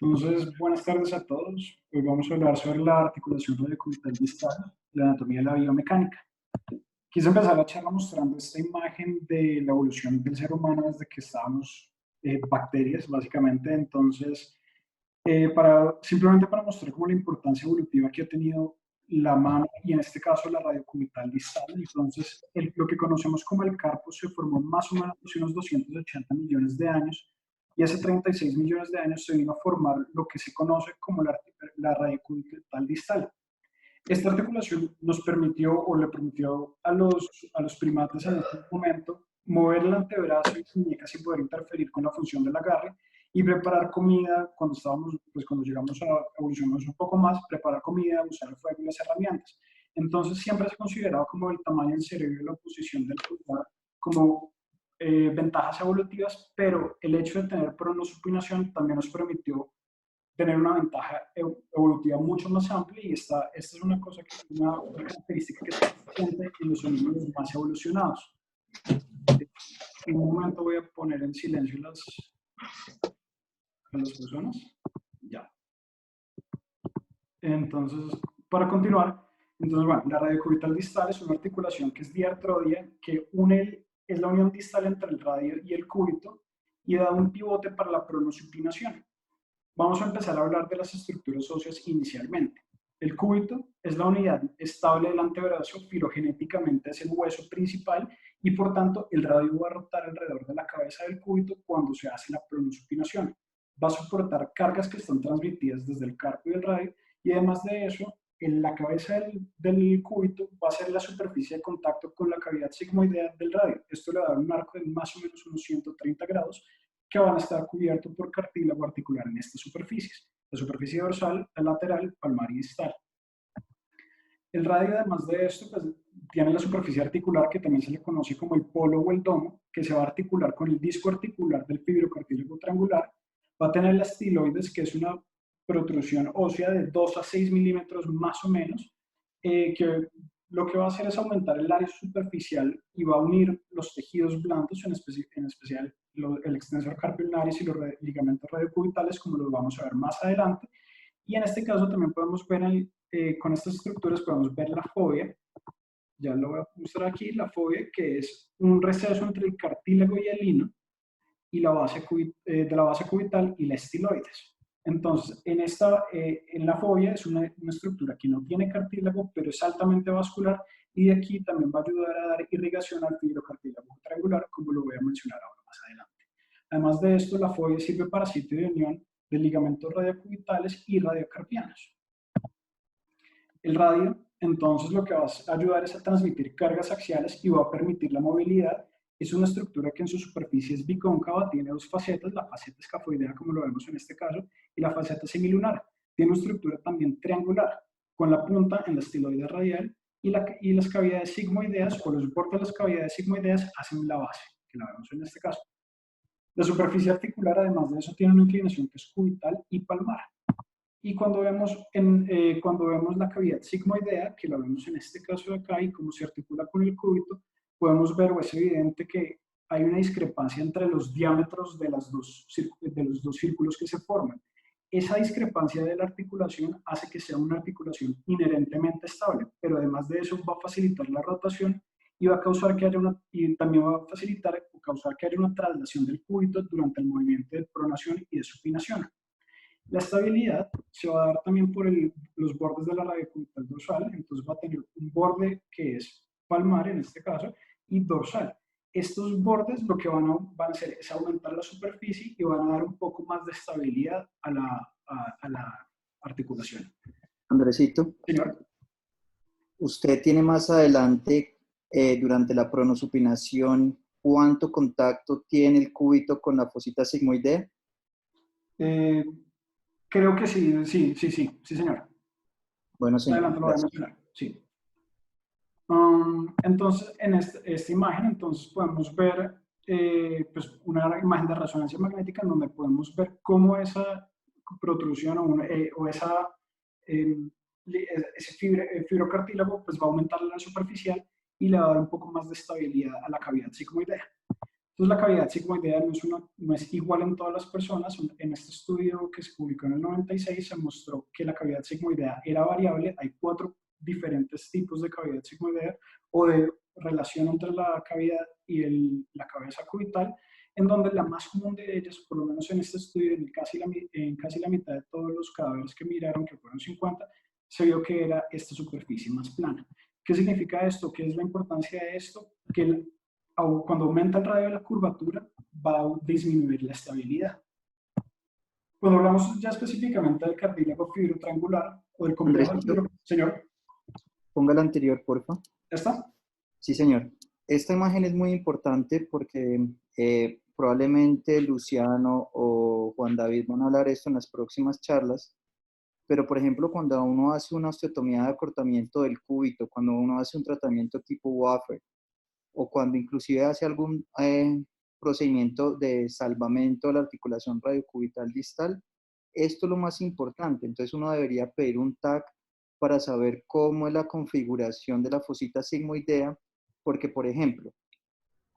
Entonces, buenas tardes a todos. Hoy vamos a hablar sobre la articulación radiocubital distal, la anatomía de la biomecánica. Quise empezar la charla mostrando esta imagen de la evolución del ser humano desde que estábamos bacterias, básicamente. Entonces, simplemente para mostrar como la importancia evolutiva que ha tenido la mano y en este caso la radiocubital distal. Entonces, lo que conocemos como el carpo se formó más o menos hace unos 280 millones de años y hace 36 millones de años se vino a formar lo que se conoce como la radiocubital distal. Esta articulación nos permitió o le permitió a los primates en este momento mover el antebrazo y muñeca sin poder interferir con la función del agarre y preparar comida cuando estábamos, pues cuando llegamos a evolucionar un poco más, preparar comida, usar el fuego y las herramientas. Entonces siempre se ha considerado como el tamaño del cerebro y la posición del pulgar como ventajas evolutivas, pero el hecho de tener pronosupinación también nos permitió tener una ventaja evolutiva mucho más amplia y esta es una cosa una característica que se presente en los animales más evolucionados. En un momento voy a poner en silencio a las personas. Ya. Entonces, para continuar, bueno, la radiocubital distal es una articulación que es diartrodia, que es la unión distal entre el radio y el cúbito y da un pivote para la pronosupinación. Vamos a empezar a hablar de las estructuras óseas inicialmente. El cúbito es la unidad estable del antebrazo, filogenéticamente es el hueso principal y por tanto el radio va a rotar alrededor de la cabeza del cúbito cuando se hace la pronosupinación. Va a soportar cargas que están transmitidas desde el carpo y el radio y además de eso, en la cabeza del cúbito va a ser la superficie de contacto con la cavidad sigmoidea del radio. Esto le va a dar un arco de más o menos unos 130 grados que van a estar cubiertos por cartílago articular en estas superficies. La superficie dorsal, la lateral, palmar y distal. El radio, además de esto, pues, tiene la superficie articular que también se le conoce como el polo o el domo, que se va a articular con el disco articular del fibrocartílago triangular. Va a tener la estiloides, que es una protrusión ósea de 2 a 6 milímetros más o menos, que lo que va a hacer es aumentar el área superficial y va a unir los tejidos blandos, en especial el extensor carpio ulnaris y los ligamentos radiocubitales, como los vamos a ver más adelante. Y en este caso también podemos ver, con estas estructuras podemos ver la fobia. Ya lo voy a mostrar aquí, la fobia, que es un receso entre el cartílago y el lino, y de la base cubital y la estiloides. Entonces, en la fobia es una estructura que no tiene cartílago, pero es altamente vascular, y de aquí también va a ayudar a dar irrigación al fibrocartílago triangular, como lo voy a mencionar ahora más adelante. Además de esto, la fobia sirve para sitio de unión de ligamentos radiocubitales y radiocarpianos. El radio, entonces, lo que va a ayudar es a transmitir cargas axiales y va a permitir la movilidad. Es una estructura que en su superficie es bicóncava, tiene dos facetas, la faceta escafoidea, como lo vemos en este caso, y la faceta semilunar. Tiene una estructura también triangular, con la punta en la estiloide radial y las cavidades sigmoideas, o los bordes de las cavidades sigmoideas, hacen la base, que la vemos en este caso. La superficie articular, además de eso, tiene una inclinación que es cubital y palmar. Y cuando vemos la cavidad sigmoidea, que la vemos en este caso de acá y cómo se articula con el cúbito, podemos ver o es evidente que hay una discrepancia entre los diámetros de los dos círculos que se forman. Esa discrepancia de la articulación hace que sea una articulación inherentemente estable, pero además de eso va a facilitar la rotación y va a causar que haya y también va a facilitar o causar que haya una traslación del cúbito durante el movimiento de pronación y de supinación. La estabilidad se va a dar también por los bordes de la radiocubital dorsal, entonces va a tener un borde que es palmar en este caso y dorsal. Estos bordes lo que van a hacer es aumentar la superficie y van a dar un poco más de estabilidad a la articulación. Andresito, Señor. usted tiene más adelante, durante la pronosupinación, ¿cuánto contacto tiene el cúbito con la fosita sigmoidea? Creo que sí, señor. Bueno, señor. Adelante lo voy a mencionar, sí. Entonces, en esta imagen, entonces podemos ver pues una imagen de resonancia magnética en donde podemos ver cómo esa protrusión o ese fibrocartílago pues va a aumentar la superficial y le va a dar un poco más de estabilidad a la cavidad sigmoidea. Entonces la cavidad sigmoidea no es igual en todas las personas. En este estudio que se publicó en el 96 se mostró que la cavidad sigmoidea era variable. Hay 4 diferentes tipos de cavidad sigmoidea o de relación entre la cavidad y la cabeza cubital, en donde la más común de ellas, por lo menos en este estudio, en casi la mitad de todos los cadáveres que miraron, que fueron 50, se vio que era esta superficie más plana. ¿Qué significa esto? ¿Qué es la importancia de esto? Que cuando aumenta el radio de la curvatura, va a disminuir la estabilidad. Cuando hablamos ya específicamente del cartílago fibrotriangular o del complejo del Andresito, fibro... Señor, ponga la anterior, porfa. ¿ya está? Sí, señor. Esta imagen es muy importante porque probablemente Luciano o Juan David van a hablar esto en las próximas charlas, pero por ejemplo, cuando uno hace una osteotomía de acortamiento del cúbito, cuando uno hace un tratamiento tipo Waffer, o cuando inclusive hace algún procedimiento de salvamento de la articulación radiocubital distal, esto es lo más importante. Entonces uno debería pedir un TAC para saber cómo es la configuración de la fosita sigmoidea, porque por ejemplo,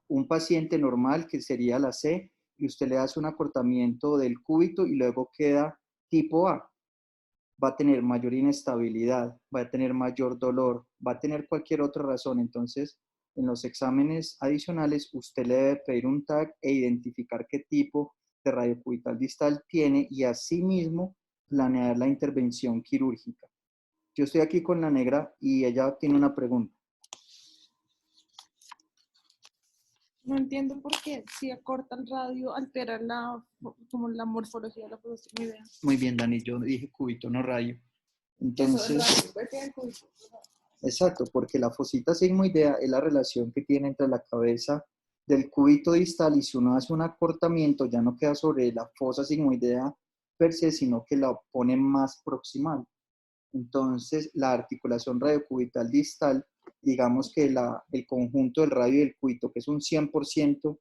un paciente normal que sería la C, y usted le hace un acortamiento del cúbito y luego queda tipo A, va a tener mayor inestabilidad, va a tener mayor dolor, va a tener cualquier otra razón. Entonces, en los exámenes adicionales, usted le debe pedir un TAC e identificar qué tipo de radiocubital distal tiene y asimismo planear la intervención quirúrgica. Yo estoy aquí con la negra y ella tiene una pregunta. No entiendo por qué si acorta el radio altera como la morfología de la idea. Muy bien, Dani, yo dije cúbito, no radio. Eso, el Entonces, radio, exacto, porque la fosita sigmoidea es la relación que tiene entre la cabeza del cúbito distal y si uno hace un acortamiento ya no queda sobre la fosa sigmoidea per se, sino que la pone más proximal. Entonces, la articulación radiocubital distal, digamos que el conjunto del radio y del cúbito, que es un 100%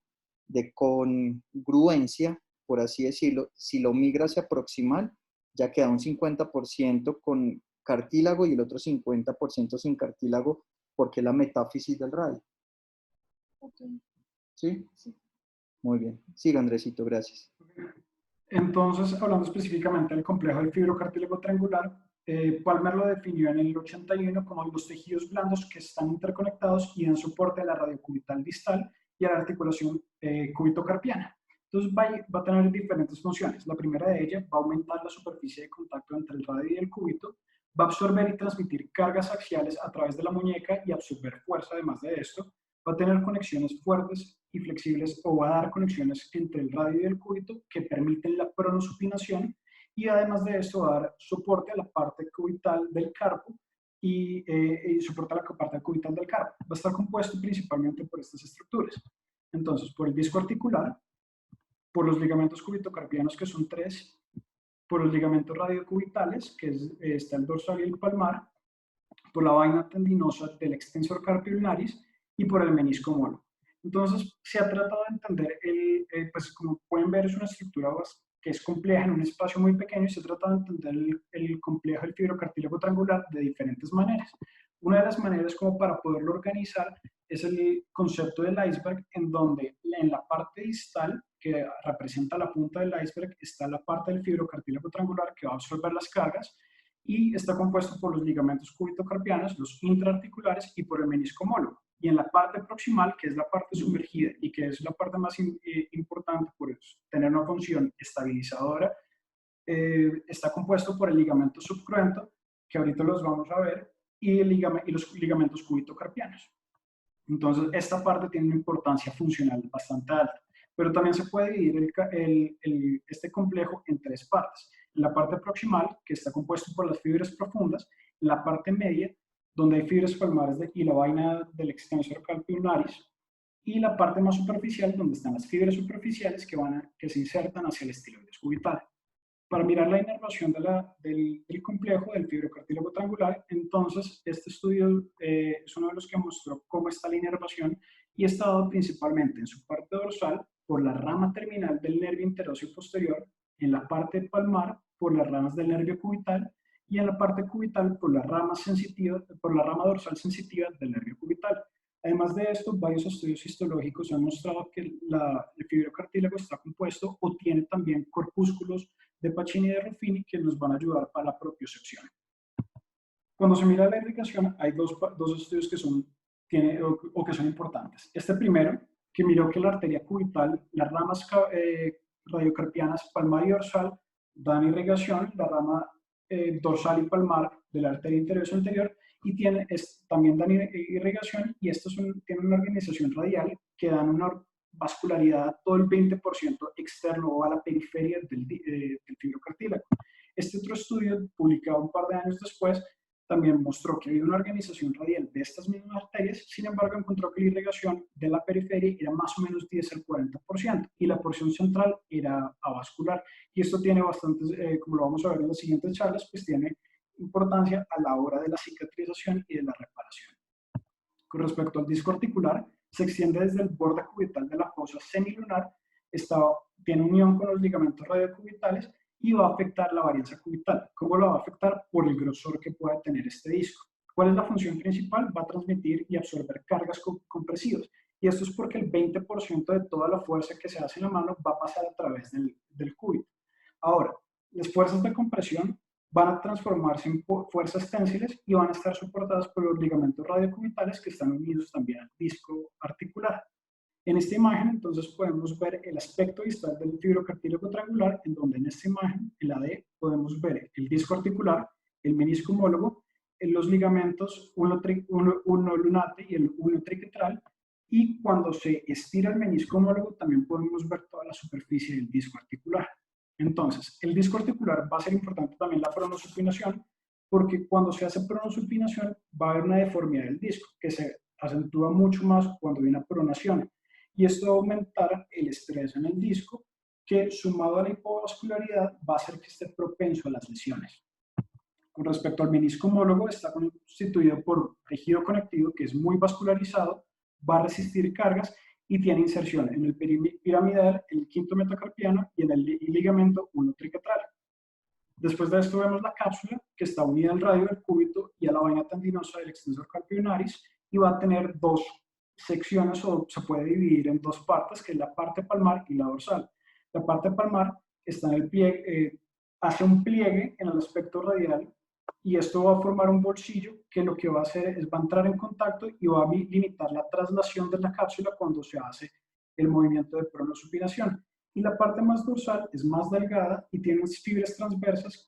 de congruencia, por así decirlo, si lo migra hacia proximal, ya queda un 50% con cartílago y el otro 50% sin cartílago, porque es la metáfisis del radio. Okay. ¿Sí? Sí. Muy bien. Siga, Andresito, gracias. Entonces, hablando específicamente del complejo del fibrocartílago triangular, Palmer lo definió en el 81 como los tejidos blandos que están interconectados y dan soporte a la radiocubital distal y a la articulación cúbito-carpiana. Entonces va a tener diferentes funciones. La primera de ellas va a aumentar la superficie de contacto entre el radio y el cúbito, va a absorber y transmitir cargas axiales a través de la muñeca y absorber fuerza además de esto, va a tener conexiones fuertes y flexibles o va a dar conexiones entre el radio y el cúbito que permiten la pronosupinación y además de esto va a dar soporte a la parte cubital del carpo y soporta la parte cubital del carpo. Va a estar compuesto principalmente por estas estructuras. Entonces, por el disco articular, por los ligamentos cúbito-carpianos, que son 3, por los ligamentos radiocubitales, que está el dorsal y el palmar, por la vaina tendinosa del extensor carpio ulnaris y por el menisco molo. Entonces, se ha tratado de entender, pues como pueden ver, es una estructura que es compleja en un espacio muy pequeño y se trata de entender el complejo del fibrocartílago triangular de diferentes maneras. Una de las maneras como para poderlo organizar es el concepto del iceberg, en donde en la parte distal, que representa la punta del iceberg, está la parte del fibrocartílago triangular que va a absorber las cargas y está compuesto por los ligamentos cúbito-carpianos, los intraarticulares y por el menisco molo. Y en la parte proximal, que es la parte sumergida y que es la parte más importante por tener una función estabilizadora, está compuesto por el ligamento subcruento, que ahorita los vamos a ver, y los ligamentos cúbito-carpianos. Entonces, esta parte tiene una importancia funcional bastante alta, pero también se puede dividir este complejo en 3 partes. La parte proximal, que está compuesto por las fibras profundas, la parte media, donde hay fibras palmares y la vaina del extensor carpio ulnaris, y la parte más superficial, donde están las fibras superficiales que se insertan hacia el estiloides cubital. Para mirar la inervación del complejo del fibrocartílago triangular, entonces este estudio es uno de los que mostró cómo está la inervación y está dado principalmente en su parte dorsal por la rama terminal del nervio interóseo posterior, en la parte palmar por las ramas del nervio cubital y en la parte cubital por la rama dorsal sensitiva del nervio cubital. Además de esto, varios estudios histológicos han mostrado que el fibrocartílago está compuesto o tiene también corpúsculos de Pacini y de Ruffini que nos van a ayudar para la propiocepción. Cuando se mira la irrigación, hay dos estudios que son, que son importantes. Este primero, que miró que la arteria cubital, las ramas radiocarpianas palmar y dorsal dan irrigación, la rama dorsal y palmar de la arteria interior y anterior, y también dan irrigación, y estos tienen una organización radial que dan una vascularidad todo el 20% externo o a la periferia del fibrocartílago. Este otro estudio, publicado un par de años después, también mostró que había una organización radial de estas mismas arterias, sin embargo encontró que la irrigación de la periferia era más o menos 10 al 40% y la porción central era avascular. Y esto tiene bastantes, como lo vamos a ver en las siguientes charlas, pues tiene importancia a la hora de la cicatrización y de la reparación. Con respecto al disco articular, se extiende desde el borde cubital de la fosa semilunar, tiene unión con los ligamentos radiocubitales y va a afectar la varianza cubital. ¿Cómo lo va a afectar? Por el grosor que pueda tener este disco. ¿Cuál es la función principal? Va a transmitir y absorber cargas compresivas. Y esto es porque el 20% de toda la fuerza que se hace en la mano va a pasar a través del cúbito. Ahora, las fuerzas de compresión van a transformarse en fuerzas tensiles y van a estar soportadas por los ligamentos radiocubitales que están unidos también al disco articular. En esta imagen, entonces, podemos ver el aspecto distal del fibrocartílago triangular, en donde en esta imagen, en la D, podemos ver el disco articular, el menisco homólogo, los ligamentos uno lunate y el uno triquetral, y cuando se estira el menisco homólogo, también podemos ver toda la superficie del disco articular. Entonces, el disco articular va a ser importante también la pronosupinación, porque cuando se hace pronosupinación va a haber una deformidad del disco, que se acentúa mucho más cuando hay una pronación. Y esto va a aumentar el estrés en el disco, que sumado a la hipovascularidad va a hacer que esté propenso a las lesiones. Con respecto al menisco homólogo, está constituido por tejido conectivo que es muy vascularizado, va a resistir cargas y tiene inserción en el piramidal, en el quinto metacarpiano y en el ligamento uno triquetral. Después de esto vemos la cápsula que está unida al radio del cúbito y a la vaina tendinosa del extensor carpio unaris y va a tener dos secciones o se puede dividir en dos partes, que es la parte palmar y la dorsal. La parte palmar está en el pliegue, hace un pliegue en el aspecto radial y esto va a formar un bolsillo que lo que va a hacer es va a entrar en contacto y va a limitar la traslación de la cápsula cuando se hace el movimiento de pronosupinación. Y la parte más dorsal es más delgada y tiene unas fibras transversas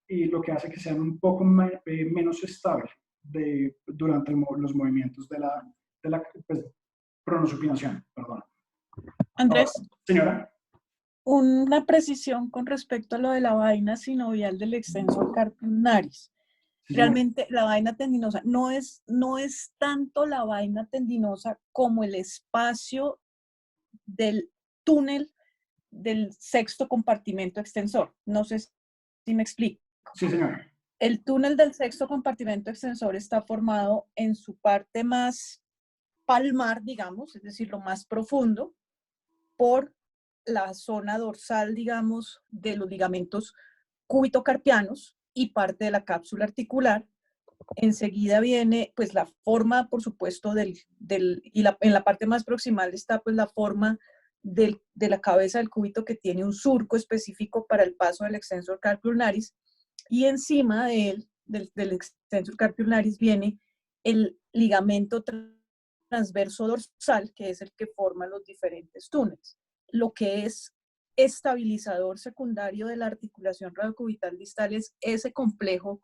y lo que hace que sean un poco menos estables durante los movimientos de la pronosupinación, perdón. Andrés. Ahora, señora. Una precisión con respecto a lo de la vaina sinovial del extensor carpio unaris. Sí, realmente la vaina tendinosa no es tanto la vaina tendinosa como el espacio del túnel del sexto compartimento extensor. No sé si me explico. Sí, señora. El túnel del sexto compartimento extensor está formado en su parte más palmar, digamos, es decir, lo más profundo, por la zona dorsal, digamos, de los ligamentos cúbito-carpianos y parte de la cápsula articular. Enseguida viene, pues, la forma, por supuesto, en la parte más proximal está, pues, la forma de la cabeza del cúbito que tiene un surco específico para el paso del extensor carpio ulnaris, y encima de él, del extensor carpio ulnaris, viene el ligamento transverso dorsal, que es el que forma los diferentes túneles. Lo que es estabilizador secundario de la articulación radiocubital distal es ese complejo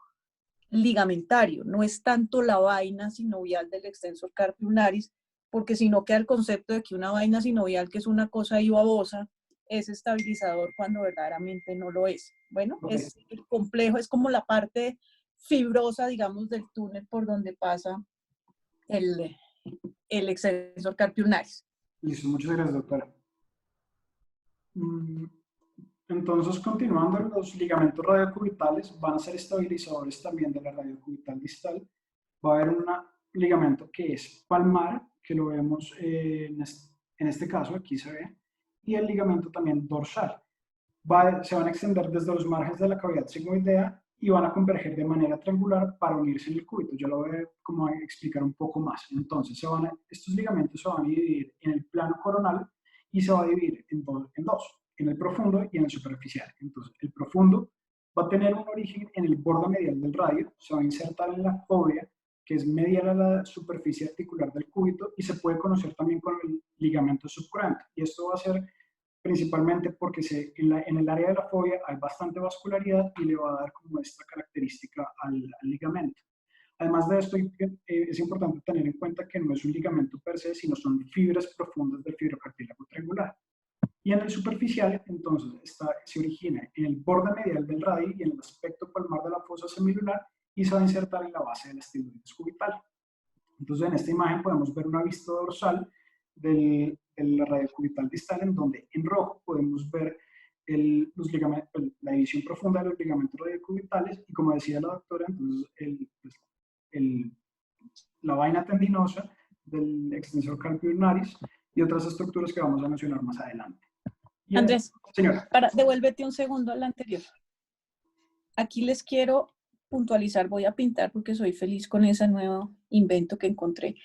ligamentario, no es tanto la vaina sinovial del extensor carpio ulnaris, porque si no queda el concepto de que una vaina sinovial, que es una cosa ahí babosa, es estabilizador cuando verdaderamente no lo es. Bueno, es el complejo, es como la parte fibrosa, digamos, del túnel por donde pasa el extensor carpio ulnaris. Listo, muchas gracias, doctora. Entonces, continuando, los ligamentos radiocubitales van a ser estabilizadores también de la radiocubital distal. Va a haber un ligamento que es palmar, que lo vemos en este caso, aquí se ve, y el ligamento también dorsal. Se van a extender desde los márgenes de la cavidad sigmoidea y van a converger de manera triangular para unirse en el cúbito. Yo lo voy a como a explicar un poco más. Entonces, estos ligamentos se van a dividir en el plano coronal y se va a dividir en dos, en el profundo y en el superficial. Entonces, el profundo va a tener un origen en el borde medial del radio, se va a insertar en la fóvea, que es medial a la superficie articular del cúbito, y se puede conocer también con el ligamento subcurrente. Y esto va a ser principalmente porque en el área de la fobia hay bastante vascularidad y le va a dar como esta característica al ligamento. Además de esto, es importante tener en cuenta que no es un ligamento per se, sino son fibras profundas del fibrocartílago triangular. Y en el superficial, entonces, se origina en el borde medial del radio y en el aspecto palmar de la fosa semilunar y se va a insertar en la base del esteroides cubital. Entonces, en esta imagen podemos ver una vista dorsal del radiocubital distal, en donde en rojo podemos ver la división profunda de los ligamentos radiocubitales y, como decía la doctora, entonces la vaina tendinosa del extensor carpio ulnaris y otras estructuras que vamos a mencionar más adelante. Andrés, señora. Devuélvete un segundo al anterior. Aquí les quiero puntualizar, voy a pintar porque soy feliz con ese nuevo invento que encontré.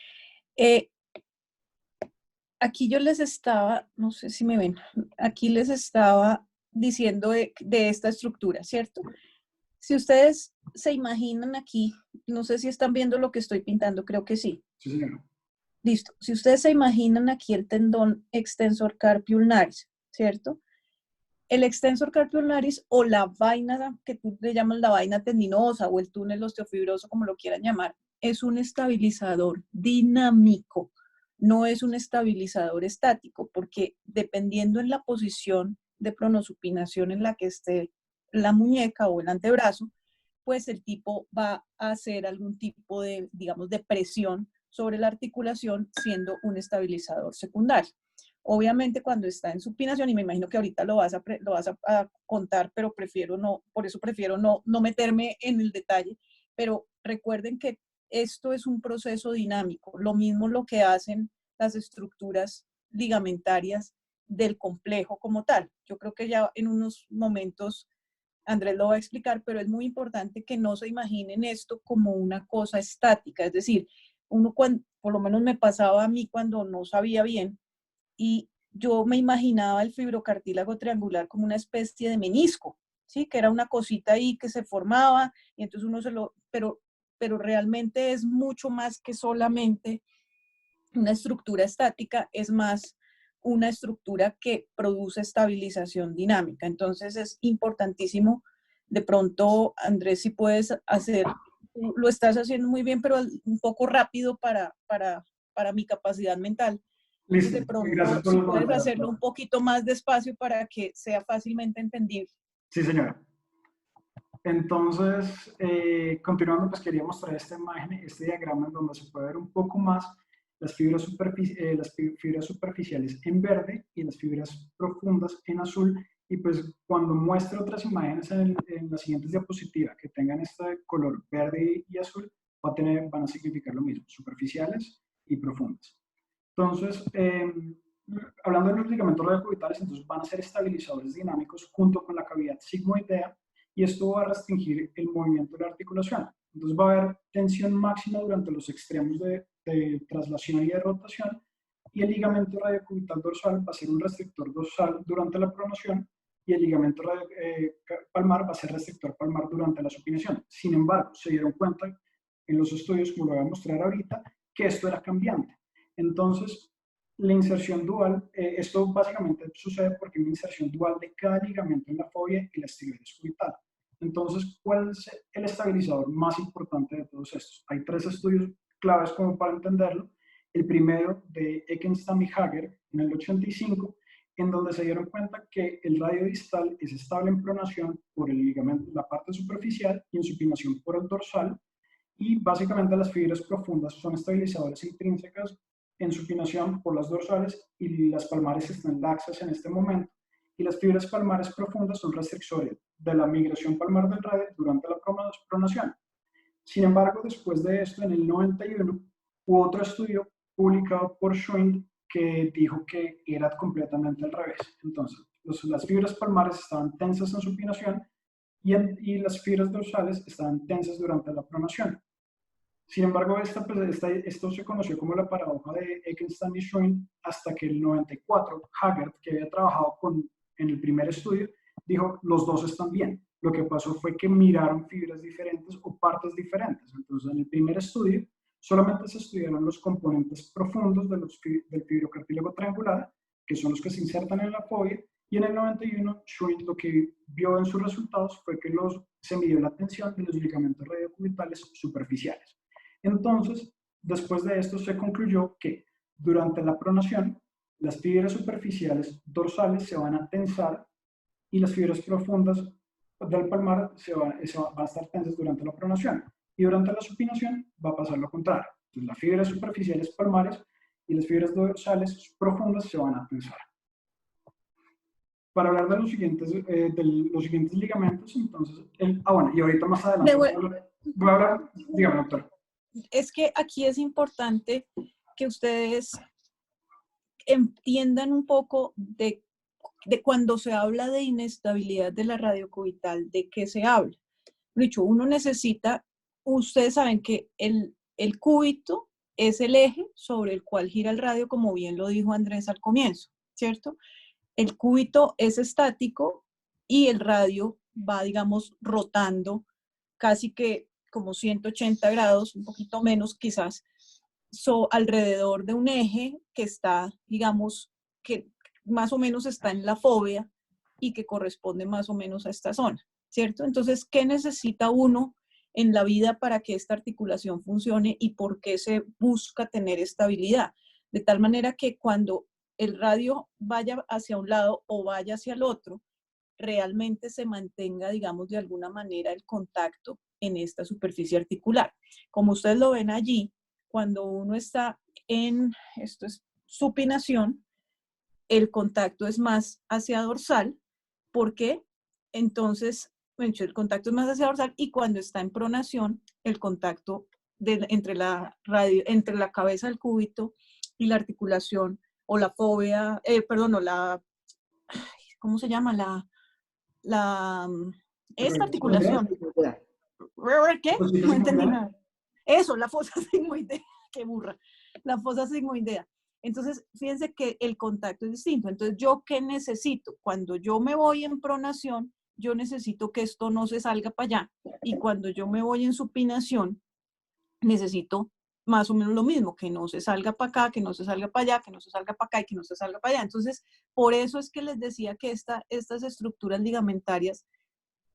Aquí yo les estaba, no sé si me ven, aquí les estaba diciendo de esta estructura, ¿cierto? Si ustedes se imaginan aquí, no sé si están viendo lo que estoy pintando, creo que sí. Sí, señora. Listo. Si ustedes se imaginan aquí el tendón extensor carpio ulnaris, ¿cierto? El extensor carpio ulnaris o la vaina que tú le llamas la vaina tendinosa o el túnel osteofibroso, como lo quieran llamar, es un estabilizador dinámico, no es un estabilizador estático, porque dependiendo en la posición de pronosupinación en la que esté la muñeca o el antebrazo, pues el tipo va a hacer algún tipo de, digamos, de presión sobre la articulación, siendo un estabilizador secundario. Obviamente cuando está en supinación, y me imagino que ahorita lo vas a contar, pero prefiero no, por eso prefiero no meterme en el detalle, pero recuerden que esto es un proceso dinámico, lo mismo lo que hacen las estructuras ligamentarias del complejo como tal. Yo creo que ya en unos momentos Andrés lo va a explicar, pero es muy importante que no se imaginen esto como una cosa estática, es decir, uno por lo menos me pasaba a mí cuando no sabía bien, y yo me imaginaba el fibrocartílago triangular como una especie de menisco, ¿sí? Que era una cosita ahí que se formaba y entonces uno pero realmente es mucho más que solamente una estructura estática, es más una estructura que produce estabilización dinámica. Entonces es importantísimo, de pronto, Andrés, si puedes hacer, lo estás haciendo muy bien, pero un poco rápido para mi capacidad mental. Entonces, Listo. de pronto, Gracias por si los puedes comentarios. hacerlo un poquito más despacio para que sea fácilmente entendible. Sí, señora. Entonces, continuando, pues quería mostrar esta imagen, este diagrama en donde se puede ver un poco más las fibras superficiales en verde y las fibras profundas en azul. Y pues cuando muestre otras imágenes en las siguientes diapositivas que tengan este color verde y azul, van a significar lo mismo, superficiales y profundas. Entonces, hablando de los ligamentos radiocubitales, entonces van a ser estabilizadores dinámicos junto con la cavidad sigmoidea, y esto va a restringir el movimiento de la articulación. Entonces va a haber tensión máxima durante los extremos de traslación y de rotación, y el ligamento radiocubital dorsal va a ser un restrictor dorsal durante la pronación, y el ligamento palmar va a ser restrictor palmar durante la supinación. Sin embargo, se dieron cuenta en los estudios, como lo voy a mostrar ahorita, que esto era cambiante. Entonces, la inserción dual, esto básicamente sucede porque hay una inserción dual de cada ligamento en la fobia y la esteroides cubital. Entonces, ¿cuál es el estabilizador más importante de todos estos? Hay 3 estudios claves como para entenderlo. El primero de Ekenstam y Hager en el 85, en donde se dieron cuenta que el radio distal es estable en pronación por el ligamento, la parte superficial, y en supinación por el dorsal, y básicamente las fibras profundas son estabilizadores intrínsecas en supinación por las dorsales, y las palmares están laxas en este momento, y las fibras palmares profundas son restrictores de la migración palmar del radio durante la pronación. Sin embargo, después de esto, en el 91, hubo otro estudio publicado por Schwinn que dijo que era completamente al revés. Entonces, las fibras palmares estaban tensas en supinación y las fibras dorsales estaban tensas durante la pronación. Sin embargo, esto se conoció como la paradoja de Eckenstein y Schwinn hasta que el 94, Haggard, que había trabajado en el primer estudio, dijo, los dos están bien. Lo que pasó fue que miraron fibras diferentes o partes diferentes. Entonces, en el primer estudio, solamente se estudiaron los componentes profundos del fibrocartílago triangular, que son los que se insertan en la fobia, y en el 91, Schwinn lo que vio en sus resultados fue que se midió la tensión de los ligamentos radiocubitales superficiales. Entonces, después de esto se concluyó que durante la pronación, las fibras superficiales dorsales se van a tensar y las fibras profundas del palmar van a estar tensas durante la pronación. Y durante la supinación va a pasar lo contrario. Entonces, las fibras superficiales palmares y las fibras dorsales profundas se van a tensar. Para hablar de los siguientes ligamentos, entonces, bueno, y ahorita más adelante voy a hablar, dígame, doctor. Es que aquí es importante que ustedes entiendan un poco de cuando se habla de inestabilidad de la radiocubital, ¿de qué se habla? Dicho, uno necesita, ustedes saben que el cúbito es el eje sobre el cual gira el radio, como bien lo dijo Andrés al comienzo, ¿cierto? El cúbito es estático y el radio va, digamos, rotando casi que como 180 grados, un poquito menos quizás, alrededor de un eje que está, digamos, que más o menos está en la fóvea y que corresponde más o menos a esta zona, ¿cierto? Entonces, ¿qué necesita uno en la vida para que esta articulación funcione y por qué se busca tener estabilidad? De tal manera que cuando el radio vaya hacia un lado o vaya hacia el otro, realmente se mantenga, digamos, de alguna manera el contacto en esta superficie articular. Como ustedes lo ven allí, cuando uno está esto es supinación, el contacto es más hacia dorsal, porque entonces, el contacto es más hacia dorsal, y cuando está en pronación, el contacto entre la cabeza del cúbito y la articulación, o la fóvea, ¿cómo se llama? Esta articulación. ¿Qué? No entendí nada. Eso, la fosa sigmoidea. Qué burra. La fosa sigmoidea. Entonces, fíjense que el contacto es distinto. Entonces, ¿yo qué necesito? Cuando yo me voy en pronación, yo necesito que esto no se salga para allá. Y cuando yo me voy en supinación, necesito más o menos lo mismo, que no se salga para acá, que no se salga para allá, que no se salga para acá y que no se salga para allá. Entonces, por eso es que les decía que estas estructuras ligamentarias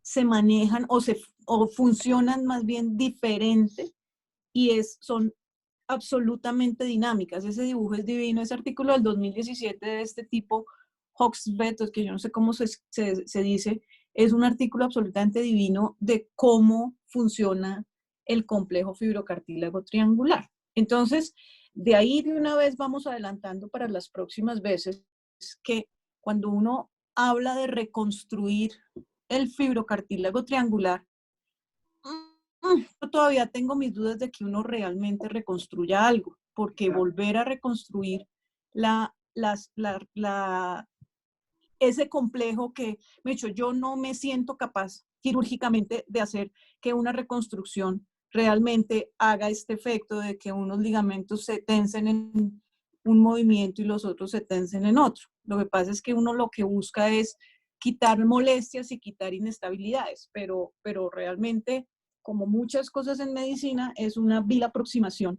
se manejan o funcionan más bien diferente y son absolutamente dinámicas. Ese dibujo es divino, ese artículo del 2017 de este tipo, Hoxbet, que yo no sé cómo se dice, es un artículo absolutamente divino de cómo funciona el complejo fibrocartílago triangular. Entonces, de ahí de una vez vamos adelantando para las próximas veces, que cuando uno habla de reconstruir el fibrocartílago triangular, yo todavía tengo mis dudas de que uno realmente reconstruya algo, porque volver a reconstruir ese complejo que, de hecho, yo no me siento capaz quirúrgicamente de hacer que una reconstrucción realmente haga este efecto de que unos ligamentos se tensen en un movimiento y los otros se tensen en otro. Lo que pasa es que uno lo que busca es quitar molestias y quitar inestabilidades, pero realmente, como muchas cosas en medicina, es una vil aproximación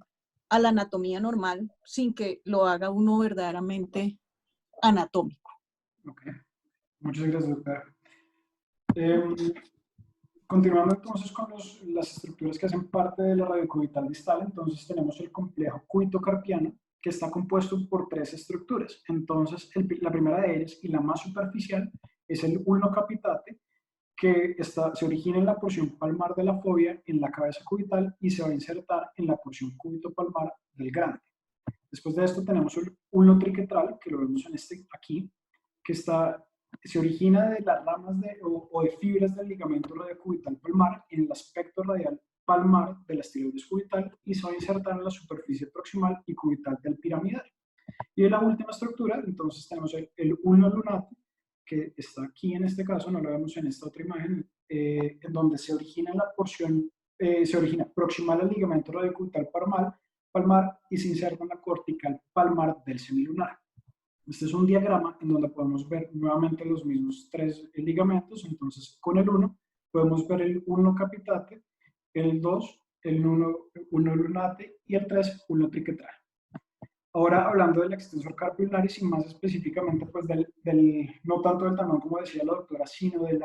a la anatomía normal sin que lo haga uno verdaderamente anatómico. Ok, muchas gracias, doctora. Continuando entonces con las estructuras que hacen parte de la radiocubital distal, entonces tenemos el complejo cúbito-carpiano, que está compuesto por 3 estructuras. Entonces, la primera de ellas y la más superficial es el ulno capitate, que se origina en la porción palmar de la fobia, en la cabeza cubital, y se va a insertar en la porción cúbito-palmar del grande. Después de esto tenemos el ulno triquetral, que lo vemos aquí, que se origina de las ramas o de fibras del ligamento radiocubital palmar en el aspecto radial palmar de la estiloides cubital y se va a insertar en la superficie proximal y cubital del piramidal. Y en la última estructura, entonces tenemos el ulno lunate, que está aquí en este caso, no lo vemos en esta otra imagen, en donde se origina la porción, se origina proximal al ligamento radiocubital palmar y se inserta en la cortical palmar del semilunar. Este es un diagrama en donde podemos ver nuevamente los mismos tres ligamentos. Entonces, con el 1 podemos ver el 1 capitate, el 2, el 1 lunate y el 3, 1 triquetral. Ahora, hablando del extensor carpio ulnaris y más específicamente, pues no tanto del tendón, como decía la doctora, sino de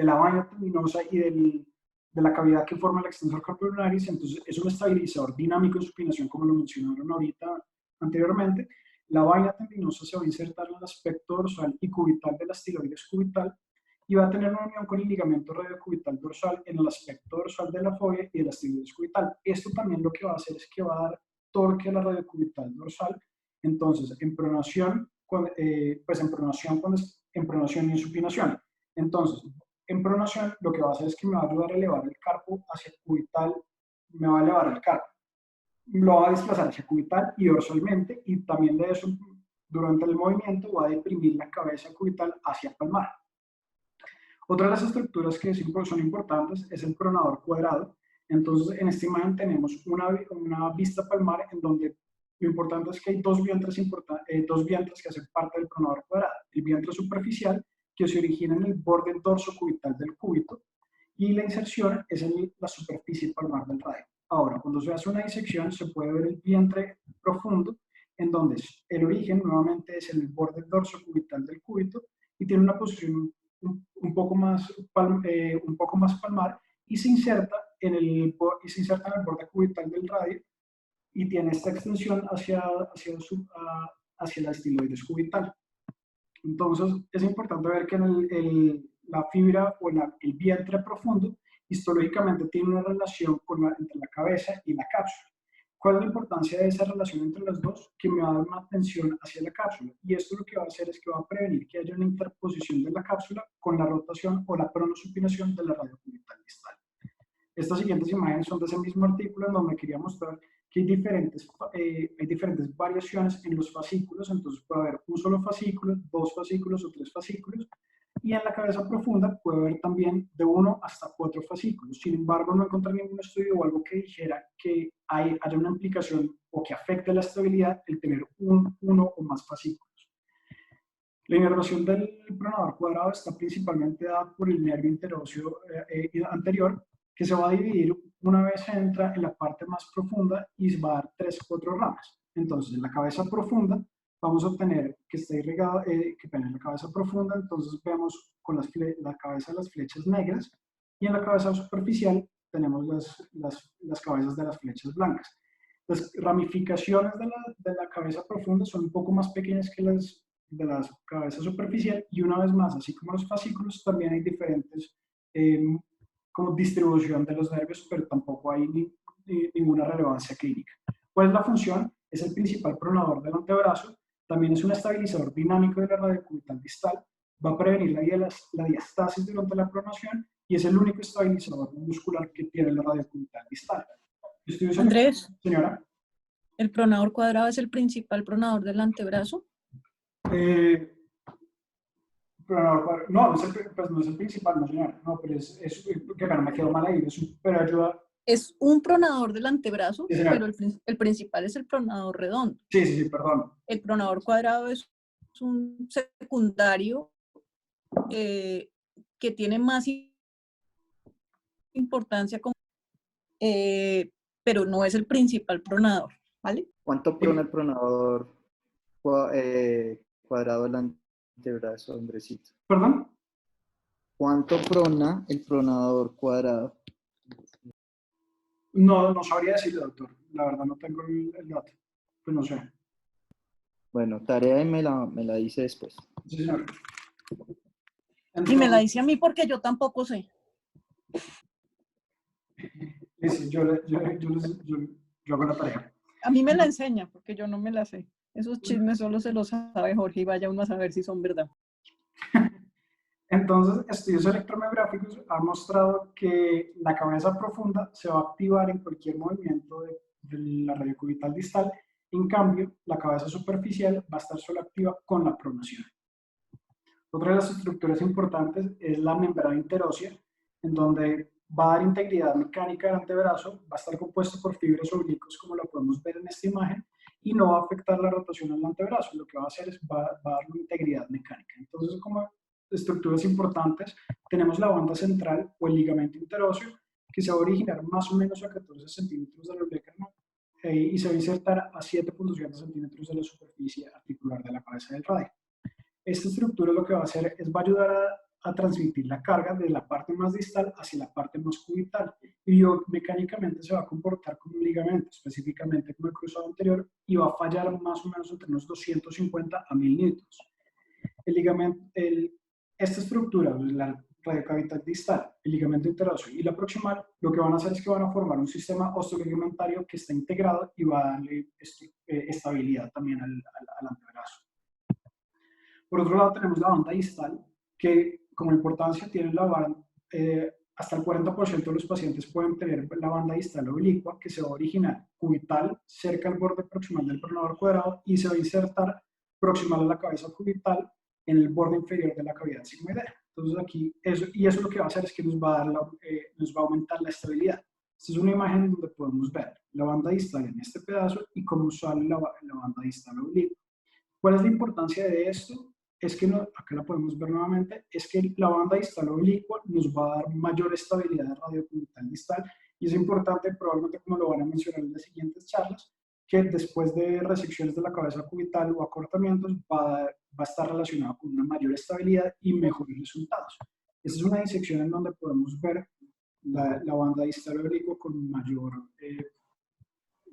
la vaina tendinosa y de la cavidad que forma el extensor carpio ulnaris. Entonces, es un estabilizador dinámico de supinación, como lo mencionaron ahorita anteriormente. La vaina tendinosa se va a insertar en el aspecto dorsal y cubital de la estiloides cubital y va a tener una unión con el ligamento radiocubital dorsal en el aspecto dorsal de la fobia y de la estiloides cubital. Esto también lo que va a hacer es que va a dar torque a la radiocubital dorsal. Entonces, en pronación, en pronación y en supinación. Entonces, en pronación, lo que va a hacer es que me va a ayudar a elevar el carpo hacia cubital, me va a elevar el carpo. Lo va a desplazar hacia cubital y dorsalmente, y también de eso, durante el movimiento, va a deprimir la cabeza cubital hacia palmar. Otra de las estructuras que son importantes es el pronador cuadrado. Entonces, en esta imagen tenemos una vista palmar en donde lo importante es que hay dos vientres que hacen parte del pronador cuadrado. El vientre superficial, que se origina en el borde dorso cubital del cúbito, y la inserción es en la superficie palmar del radio. Ahora, cuando se hace una disección, se puede ver el vientre profundo, en donde el origen nuevamente es en el borde dorso cubital del cúbito y tiene una posición un poco más palmar y se inserta en el borde cubital del radio y tiene esta extensión hacia la estiloides cubital. Entonces, es importante ver que la fibra o el vientre profundo histológicamente tiene una relación entre la cabeza y la cápsula. ¿Cuál es la importancia de esa relación entre las dos? Que me va a dar una tensión hacia la cápsula. Y esto lo que va a hacer es que va a prevenir que haya una interposición de la cápsula con la rotación o la pronosupinación de la radiocubital distal. Estas siguientes imágenes son de ese mismo artículo en donde quería mostrar que hay diferentes variaciones en los fascículos. Entonces puede haber un solo fascículo, dos fascículos o tres fascículos. Y en la cabeza profunda puede haber también de 1 hasta 4 fascículos. Sin embargo, no encontré ningún estudio o algo que dijera que haya una implicación o que afecte la estabilidad el tener uno o más fascículos. La inervación del pronador cuadrado está principalmente dada por el nervio interóseo anterior, que se va a dividir una vez se entra en la parte más profunda y va a dar 3 o 4 ramas. Entonces, en la cabeza profunda vamos a obtener que está irrigado, en la cabeza profunda, entonces vemos con la cabeza las flechas negras, y en la cabeza superficial tenemos las cabezas de las flechas blancas. Las ramificaciones de la cabeza profunda son un poco más pequeñas que las de la cabeza superficial, y una vez más, así como los fascículos, también hay diferentes como distribución de los nervios, pero tampoco hay ninguna relevancia clínica. ¿Cuál es la función? Es el principal pronador del antebrazo. También es un estabilizador dinámico de la radiocubital distal, va a prevenir la diastasis durante la pronación y es el único estabilizador muscular que tiene la radiocubital distal. Andrés, señora. ¿El pronador cuadrado es el principal pronador del antebrazo? No, no es el principal, no señora. No, pero que me quedó mal ahí, pero ayuda. Es un pronador del antebrazo, sí, pero el principal es el pronador redondo. Sí, perdón. El pronador cuadrado es un secundario que tiene más importancia, pero no es el principal pronador, ¿vale? ¿Cuánto prona el pronador cuadrado del antebrazo, Andresito? ¿Perdón? ¿Cuánto prona el pronador cuadrado? No sabría decirle, doctor. La verdad no tengo el dato. Pues no sé. Bueno, tarea y me la dice después. Sí, señor. Entonces, y me la dice a mí porque yo tampoco sé. Sí, yo hago la tarea. A mí me la enseña porque yo no me la sé. Esos chismes solo se los sabe Jorge y vaya uno a saber si son verdad. Entonces, estudios electromiográficos han mostrado que la cabeza profunda se va a activar en cualquier movimiento de la radiocubital distal En cambio, la cabeza superficial va a estar solo activa con la pronación. Otra de las estructuras importantes es la membrana interósea, en donde va a dar integridad mecánica del antebrazo, va a estar compuesto por fibras oblicuas, como lo podemos ver en esta imagen, y no va a afectar la rotación del antebrazo. Lo que va a hacer es va a dar una integridad mecánica. Entonces, como estructuras importantes, tenemos la banda central o el ligamento interóseo, que se va a originar más o menos a 14 centímetros de la olecranon y se va a insertar a 7,7 centímetros de la superficie articular de la cabeza del radio. Esta estructura lo que va a hacer es va a ayudar a transmitir la carga de la parte más distal hacia la parte más cubital y biomecánicamente se va a comportar como un ligamento, específicamente como el cruzado anterior, y va a fallar más o menos entre unos 250 a 1000 newtons. El ligamento, esta estructura, la radiocavital distal, el ligamento interóseo y la proximal, lo que van a hacer es que van a formar un sistema osteoligamentario que está integrado y va a darle estabilidad también al antebrazo. Por otro lado, tenemos la banda distal, que como importancia tiene la banda, hasta el 40% de los pacientes pueden tener la banda distal oblicua, que se va a originar cubital cerca al borde proximal del pronador cuadrado y se va a insertar proximal a la cabeza cubital en el borde inferior de la cavidad sigmoidea. Entonces aquí, eso lo que va a hacer es que nos va a aumentar la estabilidad. Esta es una imagen donde podemos ver la banda distal en este pedazo y cómo sale la banda distal oblicua. ¿Cuál es la importancia de esto? Es que, acá la podemos ver nuevamente, es que la banda distal oblicua nos va a dar mayor estabilidad radiocubital distal y es importante, probablemente como lo van a mencionar en las siguientes charlas, que después de resecciones de la cabeza cubital o acortamientos va a estar relacionado con una mayor estabilidad y mejores resultados. Esta es una disección en donde podemos ver la banda distal oblicua con mayor,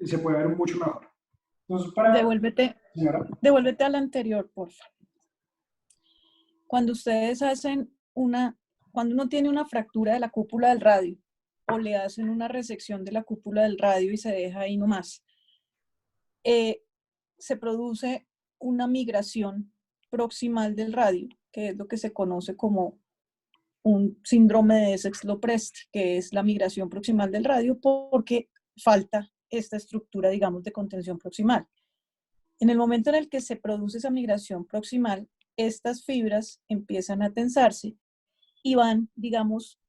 se puede ver mucho mejor. Entonces, devuélvete al anterior, por favor. Cuando ustedes hacen cuando uno tiene una fractura de la cúpula del radio o le hacen una resección de la cúpula del radio y se deja ahí nomás, se produce una migración proximal del radio, que es lo que se conoce como un síndrome de Essex-Lopresti, que es la migración proximal del radio porque falta esta estructura, digamos, de contención proximal. En el momento en el que se produce esa migración proximal, estas fibras empiezan a tensarse y van, digamos,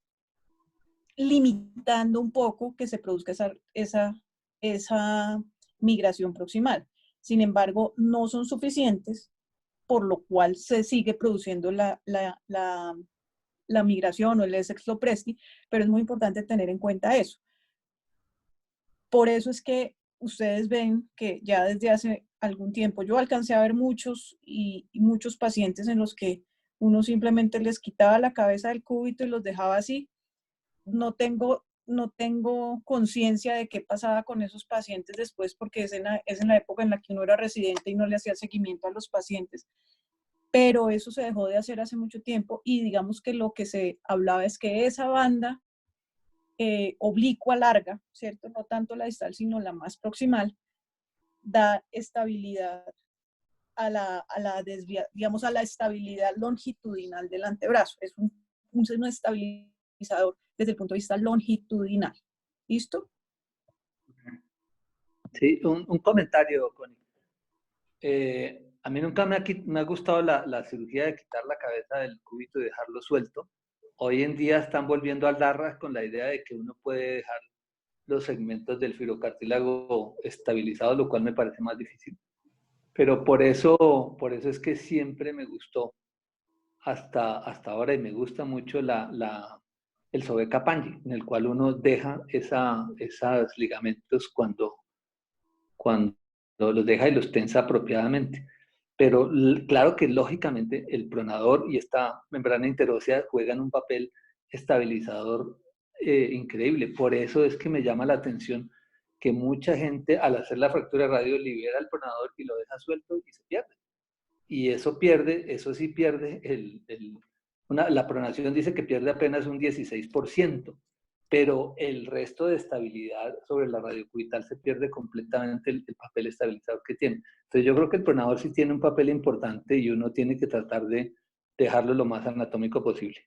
limitando un poco que se produzca esa migración proximal. Sin embargo, no son suficientes, por lo cual se sigue produciendo la migración o el Essex-Lopresti, pero es muy importante tener en cuenta eso. Por eso es que ustedes ven que ya desde hace algún tiempo yo alcancé a ver muchos y muchos pacientes en los que uno simplemente les quitaba la cabeza del cúbito y los dejaba así. No tengo conciencia de qué pasaba con esos pacientes después porque es en la época en la que uno era residente y no le hacía seguimiento a los pacientes. Pero eso se dejó de hacer hace mucho tiempo y digamos que lo que se hablaba es que esa banda oblicua larga, ¿cierto? No tanto la distal, sino la más proximal, da estabilidad a la estabilidad longitudinal del antebrazo. Es un seno estabilizador desde el punto de vista longitudinal. ¿Listo? Sí, un comentario, Connie. A mí nunca me ha gustado la cirugía de quitar la cabeza del cúbito y dejarlo suelto. Hoy en día están volviendo al DARRA con la idea de que uno puede dejar los segmentos del fibrocartílago estabilizados, lo cual me parece más difícil. Pero por eso es que siempre me gustó hasta ahora y me gusta mucho el Sobe-Kapanji, en el cual uno deja esos ligamentos cuando los deja y los tensa apropiadamente. Pero claro que lógicamente el pronador y esta membrana interósea juegan un papel estabilizador increíble. Por eso es que me llama la atención que mucha gente al hacer la fractura de radio libera el pronador y lo deja suelto y se pierde. Y eso sí pierde, la pronación dice que pierde apenas un 16%, pero el resto de estabilidad sobre la radiocubital se pierde completamente el papel estabilizador que tiene. Entonces yo creo que el pronador sí tiene un papel importante y uno tiene que tratar de dejarlo lo más anatómico posible.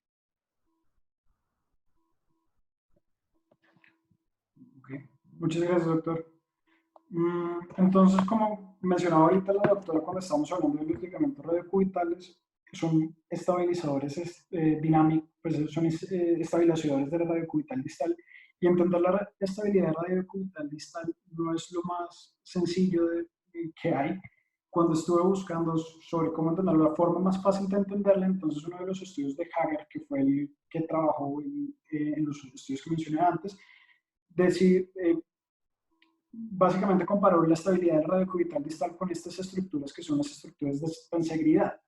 Okay. Muchas gracias, doctor. Entonces, como mencionaba ahorita la doctora cuando estamos hablando de los ligamentos radiocubitales, son estabilizadores dinámicos, pues son estabilizadores de la radiocubital distal, y entender la estabilidad radiocubital distal no es lo más sencillo que hay. Cuando estuve buscando sobre cómo entender la forma más fácil de entenderla, entonces uno de los estudios de Hager, que fue el que trabajó en los estudios que mencioné antes, decir, básicamente comparó la estabilidad del radiocubital distal con estas estructuras que son las estructuras de tensegridad.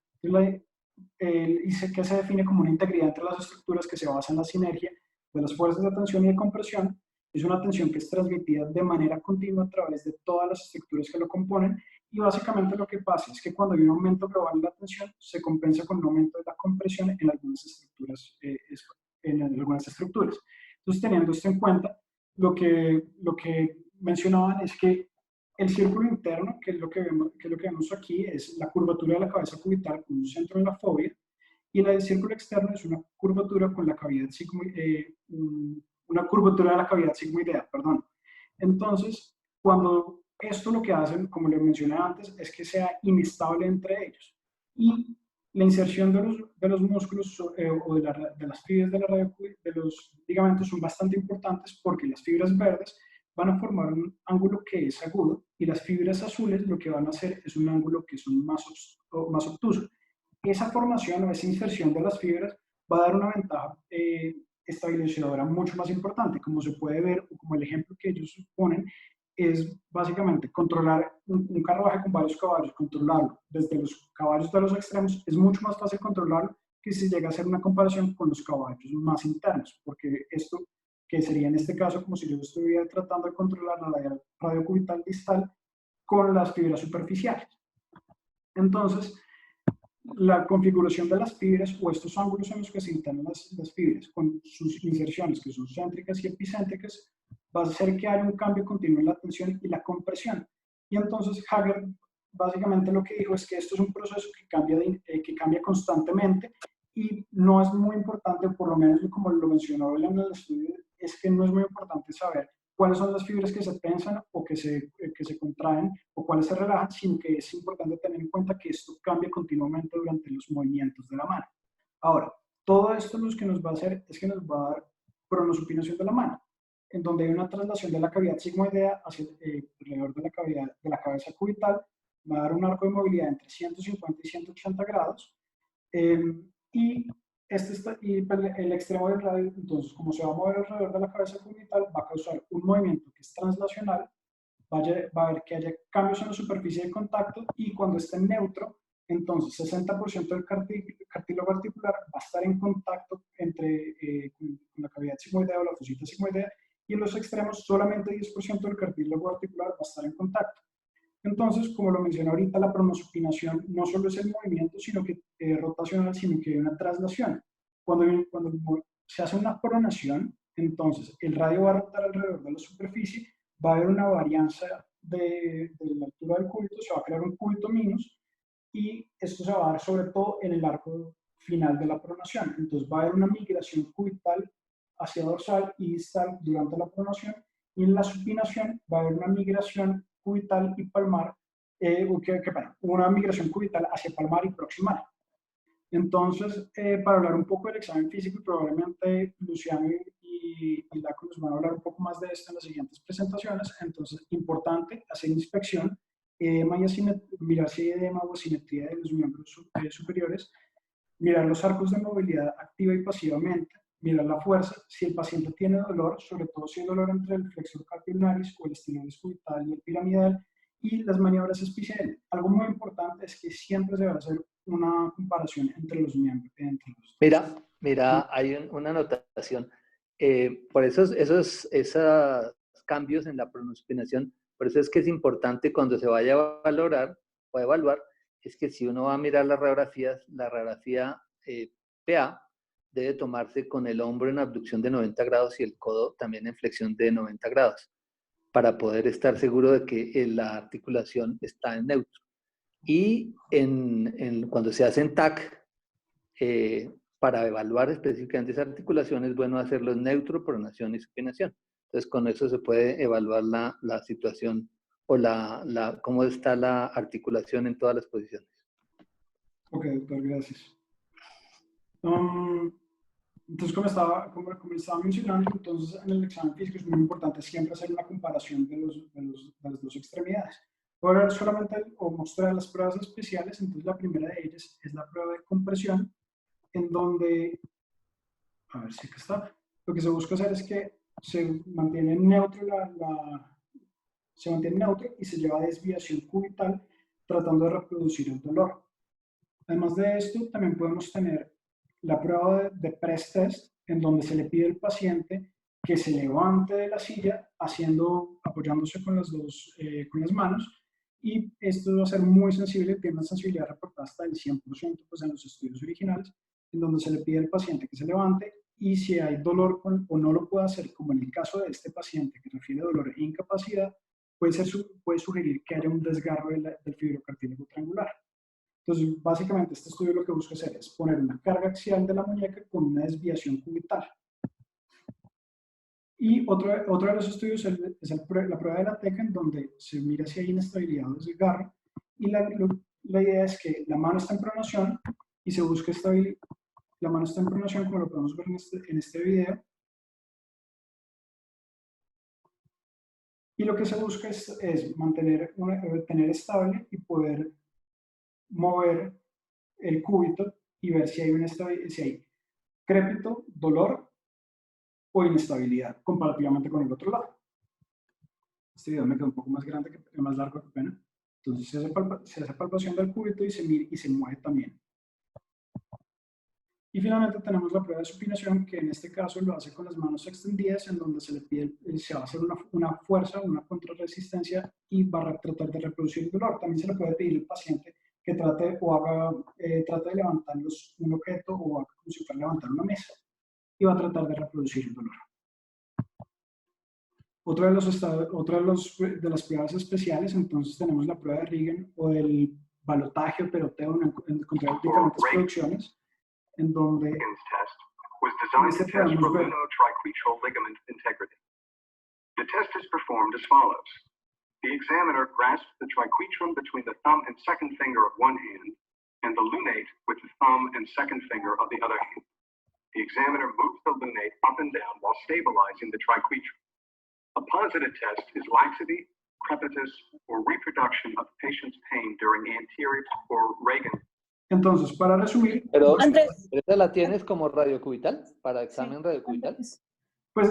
Dice que se define como una integridad entre las estructuras que se basa en la sinergia de las fuerzas de tensión y de compresión. Es una tensión que es transmitida de manera continua a través de todas las estructuras que lo componen, y básicamente lo que pasa es que cuando hay un aumento global de la tensión se compensa con un aumento de la compresión en algunas estructuras. Entonces, teniendo esto en cuenta, lo que mencionaban es que el círculo interno, que es lo que vemos aquí, es la curvatura de la cabeza cubital con un centro en la fobia, y la del círculo externo es una curvatura con la cavidad una curvatura de la cavidad sigmoidea, perdón. Entonces, cuando esto lo que hacen, como le mencioné antes, es que sea inestable entre ellos. Y la inserción de los músculos o de las fibras de los ligamentos son bastante importantes, porque las fibras verdes van a formar un ángulo que es agudo, y las fibras azules lo que van a hacer es un ángulo que son más obtuso. Esa formación o esa inserción de las fibras va a dar una ventaja estabilizadora mucho más importante. Como se puede ver, o como el ejemplo que ellos ponen, es básicamente controlar un carruaje con varios caballos, controlarlo desde los caballos de los extremos es mucho más fácil controlarlo que si llega a hacer una comparación con los caballos más internos, porque esto, que sería en este caso como si yo estuviera tratando de controlar la radiocubital distal con las fibras superficiales. Entonces, la configuración de las fibras o estos ángulos en los que se internan las fibras con sus inserciones que son céntricas y epicéntricas va a hacer que haya un cambio continuo en la tensión y la compresión. Y entonces Hager básicamente lo que dijo es que esto es un proceso que cambia constantemente, y no es muy importante, por lo menos como lo mencionó él en el estudio, es que no es muy importante saber cuáles son las fibras que se tensan o que se contraen, o cuáles se relajan, sino que es importante tener en cuenta que esto cambia continuamente durante los movimientos de la mano. Ahora, todo esto lo que nos va a hacer es que nos va a dar pronosupinación de la mano, en donde hay una traslación de la cavidad sigmoidea hacia alrededor de la cabeza cubital, va a dar un arco de movilidad entre 150 y 180 grados, y el extremo del radio, entonces, como se va a mover alrededor de la cabeza cubital, va a causar un movimiento que es translacional, va a haber que haya cambios en la superficie de contacto, y cuando esté en neutro, entonces 60% del cartílago articular va a estar en contacto con la cavidad sigmoidea o la fosita sigmoidea, y en los extremos solamente 10% del cartílago articular va a estar en contacto. Entonces, como lo mencioné ahorita, la pronosupinación no solo es el movimiento, sino que es rotacional, sino que hay una traslación. Cuando se hace una pronación, entonces el radio va a rotar alrededor de la superficie, va a haber una varianza de la altura del cúbito, se va a crear un cúbito minus, y esto se va a dar sobre todo en el arco final de la pronación. Entonces va a haber una migración cubital hacia dorsal y distal durante la pronación, y en la supinación va a haber una migración cubital y palmar, una migración cubital hacia palmar y proximal. Entonces, para hablar un poco del examen físico, y probablemente Luciano y Laco nos van a hablar un poco más de esto en las siguientes presentaciones. Entonces, importante hacer inspección, mirar si hay edema o simetría de los miembros superiores, mirar los arcos de movilidad activa y pasivamente, mirar la fuerza, si el paciente tiene dolor, sobre todo si hay dolor entre el flexor carpio ulnaris o el estenosis cubital y el piramidal, y las maniobras especiales. Algo muy importante es que siempre se va a hacer una comparación entre los miembros. Mira, hay una anotación. Por esos cambios en la pronospinación, por eso es que es importante cuando se vaya a valorar o a evaluar, es que si uno va a mirar las radiografías, la radiografía PA debe tomarse con el hombro en abducción de 90 grados y el codo también en flexión de 90 grados, para poder estar seguro de que la articulación está en neutro. Y cuando se hace en TAC, para evaluar específicamente esa articulación es bueno hacerlo en neutro, pronación y supinación. Entonces con eso se puede evaluar la situación o cómo está la articulación en todas las posiciones. Ok, doctor, gracias. Entonces, como estaba mencionando, entonces en el examen físico es muy importante siempre hacer una comparación de las dos extremidades. Voy a ver solamente o mostrar las pruebas especiales. Entonces, la primera de ellas es la prueba de compresión, en donde, a ver si acá está, lo que se busca hacer es que se mantiene neutro se mantiene neutro y se lleva desviación cubital tratando de reproducir el dolor. Además de esto, también podemos tener la prueba de press test, en donde se le pide al paciente que se levante de la silla apoyándose con con las manos, y esto va a ser muy sensible, tiene una sensibilidad reportada hasta el 100% pues, en los estudios originales, en donde se le pide al paciente que se levante, y si hay dolor o no lo puede hacer, como en el caso de este paciente que refiere dolor e incapacidad, puede sugerir que haya un desgarro del fibrocartílago triangular. Entonces, básicamente, este estudio lo que busca hacer es poner una carga axial de la muñeca con una desviación cubital. Y otro de los estudios es la prueba de la teca, en donde se mira si hay inestabilidad o desgarro. Y la idea es que la mano está en pronación y se busca estabilizar. La mano está en pronación, como lo podemos ver en este video. Y lo que se busca es tener estable y poder mover el cúbito y ver si hay crépito, dolor o inestabilidad comparativamente con el otro lado. Este video me queda un poco más grande, más largo que pena. Entonces se hace palpación del cúbito y se mueve también. Y finalmente tenemos la prueba de supinación, que en este caso lo hace con las manos extendidas, en donde se va a hacer una fuerza, una contrarresistencia, y va a tratar de reproducir el dolor. También se le puede pedir al paciente que trate de levantar un objeto o haga como si fuera levantar una mesa, y va a tratar de reproducir el dolor. Otra de las pruebas especiales, entonces tenemos la prueba de Regan o del balotaje o peroteo contra diferentes producciones, en donde was designed to test for lunotriquetral ligament integrity. The test is performed as follows. The examiner grasps the triquetrum between the thumb and second finger of one hand and the lunate with the thumb and second finger of the other hand. The examiner moves the lunate up and down while stabilizing the triquetrum. A positive test is laxity, crepitus, or reproduction of the patient's pain during anterior or Regan. Entonces, para resumir... Pero, Andrés. ¿esta la tienes como radiocubital? ¿Para examen radiocubital? Pues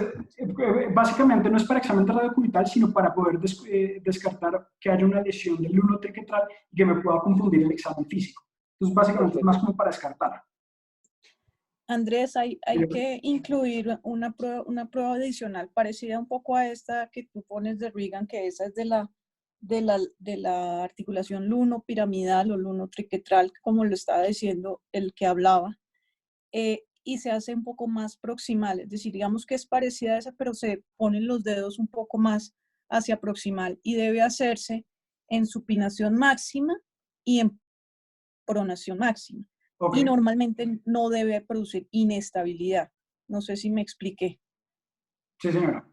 básicamente no es para examen radiocubital, sino para poder descartar que haya una lesión del lunotriquetral y que me pueda confundir el examen físico. Entonces, básicamente es más como para descartar. Andrés, hay que incluir una prueba adicional parecida un poco a esta que tú pones de Regan, que esa es de la articulación lunopiramidal o lunotriquetral, como lo estaba diciendo el que hablaba, y se hace un poco más proximal, es decir, digamos que es parecida a esa, pero se ponen los dedos un poco más hacia proximal, y debe hacerse en supinación máxima y en pronación máxima. Okay. Y normalmente no debe producir inestabilidad. No sé si me expliqué. Sí, señora.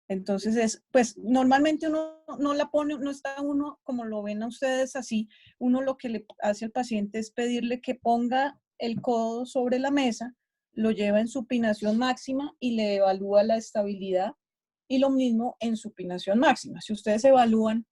Entonces, pues normalmente uno no la pone, no está uno, como lo ven a ustedes así, uno lo que le hace al paciente es pedirle que ponga el codo sobre la mesa, lo lleva en supinación máxima y le evalúa la estabilidad, y lo mismo en supinación máxima. Si ustedes evalúan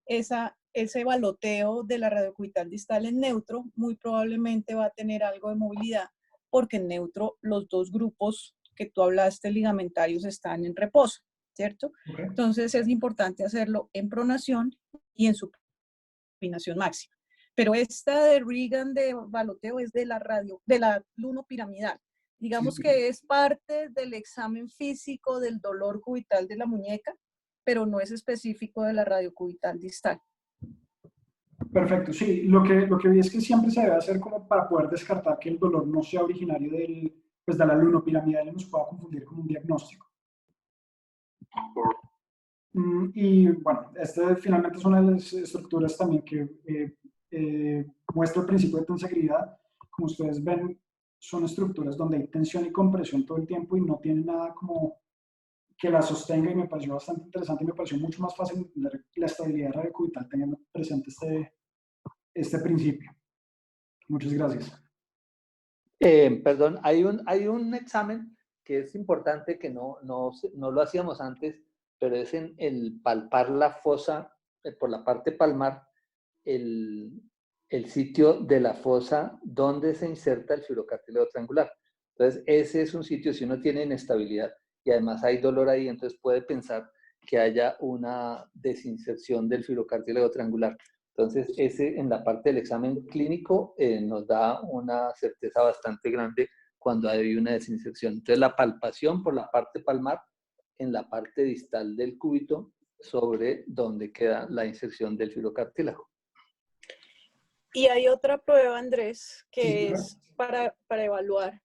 ese baloteo de la radiocubital distal en neutro, muy probablemente va a tener algo de movilidad, porque en neutro los dos grupos que tú hablaste ligamentarios están en reposo, ¿cierto? Okay. Entonces es importante hacerlo en pronación y en supinación máxima. Pero esta de Regan de baloteo es de la lunopiramidal. Digamos que es parte del examen físico del dolor cubital de la muñeca, pero no es específico de la radiocubital distal. Perfecto, sí. Lo que vi es que siempre se debe hacer como para poder descartar que el dolor no sea originario de la lunopiramidal y nos pueda confundir con un diagnóstico. Y bueno, finalmente es una de las estructuras también que muestra el principio de tensegridad. Como ustedes ven, son estructuras donde hay tensión y compresión todo el tiempo y no tienen nada como que la sostenga, y me pareció bastante interesante y me pareció mucho más fácil entender la estabilidad radiocubital teniendo presente este principio. Muchas gracias. Perdón, hay un examen que es importante que no lo hacíamos antes, pero es en el palpar la fosa, por la parte palmar, el sitio de la fosa donde se inserta el fibrocartílago triangular. Entonces, ese es un sitio, si uno tiene inestabilidad y además hay dolor ahí, entonces puede pensar que haya una desinserción del fibrocartílago triangular. Entonces, ese en la parte del examen clínico nos da una certeza bastante grande cuando hay una desinserción. Entonces, la palpación por la parte palmar en la parte distal del cúbito sobre donde queda la inserción del fibrocartílago. Y hay otra prueba, Andrés, que Sí, es para evaluar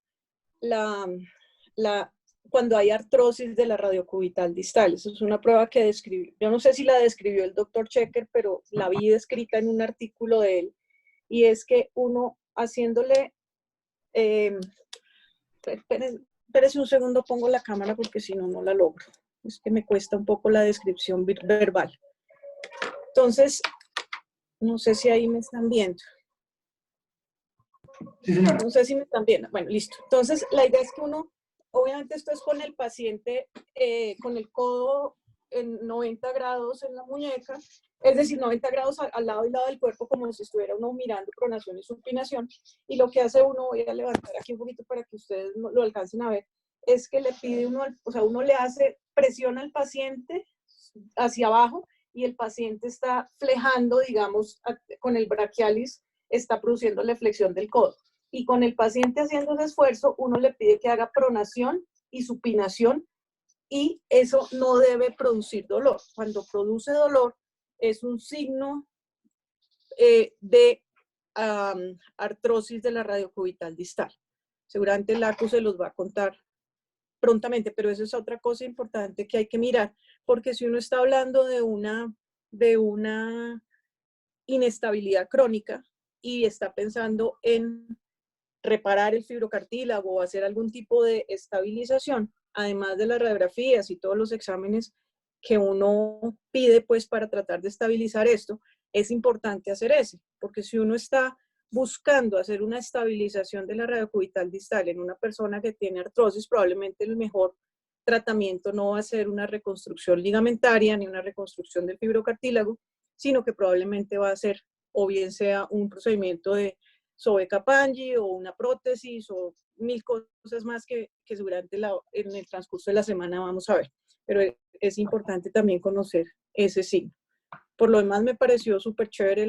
cuando hay artrosis de la radiocubital distal. Esa es una prueba que describió, yo no sé si la describió el doctor Checker, pero la vi descrita en un artículo de él, y es que uno haciéndole, espérese un segundo, pongo la cámara porque si no, no la logro. Es que me cuesta un poco la descripción verbal. Entonces, no sé si ahí me están viendo. Sí, señora. No sé si me están viendo. Bueno, listo. Entonces, la idea es que uno, obviamente esto es con el paciente, con el codo en 90 grados en la muñeca, es decir, 90 grados al lado y lado del cuerpo, como si estuviera uno mirando pronación y supinación. Y lo que hace uno, voy a levantar aquí un poquito para que ustedes lo alcancen a ver, es que le pide uno, o sea, uno le hace presión al paciente hacia abajo y el paciente está flejando, digamos, con el brachialis, está produciendo la flexión del codo. Y con el paciente haciendo ese esfuerzo, uno le pide que haga pronación y supinación, y eso no debe producir dolor. Cuando produce dolor, es un signo de artrosis de la radiocubital distal. Seguramente el ACU se los va a contar prontamente, pero eso es otra cosa importante que hay que mirar, porque si uno está hablando de una inestabilidad crónica y está pensando en reparar el fibrocartílago o hacer algún tipo de estabilización, además de las radiografías y todos los exámenes que uno pide pues para tratar de estabilizar esto, es importante hacer ese, porque si uno está buscando hacer una estabilización de la radiocubital distal en una persona que tiene artrosis, probablemente el mejor tratamiento no va a ser una reconstrucción ligamentaria ni una reconstrucción del fibrocartílago, sino que probablemente va a ser o bien sea un procedimiento de Sobe-Kapanji o una prótesis o mil cosas más que seguramente en el transcurso de la semana vamos a ver. Pero es importante también conocer ese signo. Por lo demás me pareció súper chévere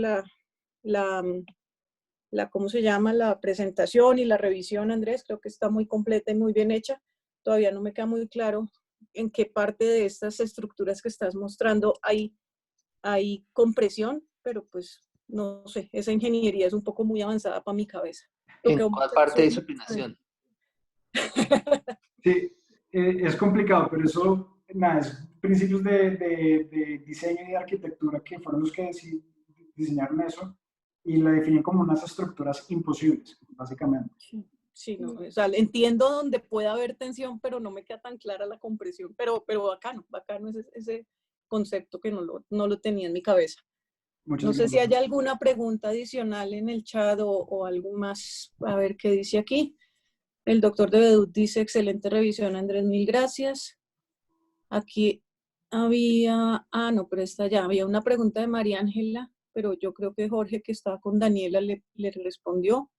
¿cómo se llama? La presentación y la revisión, Andrés. Creo que está muy completa y muy bien hecha. Todavía no me queda muy claro en qué parte de estas estructuras que estás mostrando hay compresión, pero pues no sé, esa ingeniería es un poco muy avanzada para mi cabeza. ¿En cuál parte de supinación? Sí, es complicado, pero eso, nada, es principios de diseño y de arquitectura que fueron los que diseñaron eso y la definen como unas estructuras imposibles, básicamente. Sí, no, o sea, entiendo donde puede haber tensión, pero no me queda tan clara la compresión, pero bacano es ese concepto que no lo tenía en mi cabeza. No sé si hay alguna pregunta adicional en el chat o algo más. A ver qué dice aquí. El doctor de Bedut dice, excelente revisión, Andrés, mil gracias. Aquí había, no, pero esta ya, había una pregunta de María Ángela, pero yo creo que Jorge, que estaba con Daniela, le respondió.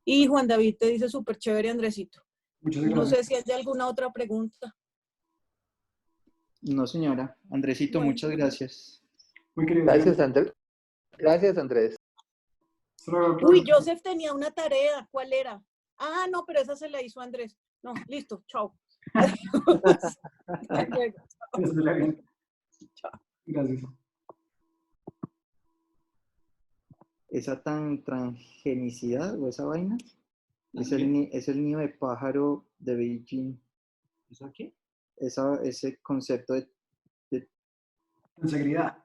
Y Juan David te dice, súper chévere, Andresito. Muchas gracias. No sé si hay alguna otra pregunta. No, señora. Andresito, bueno, muchas gracias. Muy querido. Gracias, Andrés. Gracias, Andrés. Uy, Joseph tenía una tarea. ¿Cuál era? No, pero esa se la hizo Andrés. No, listo, chao. Adiós. Chao. Gracias. Esa transgenicidad o esa vaina es el nido de pájaro de Beijing. ¿Eso qué? Ese concepto de integridad.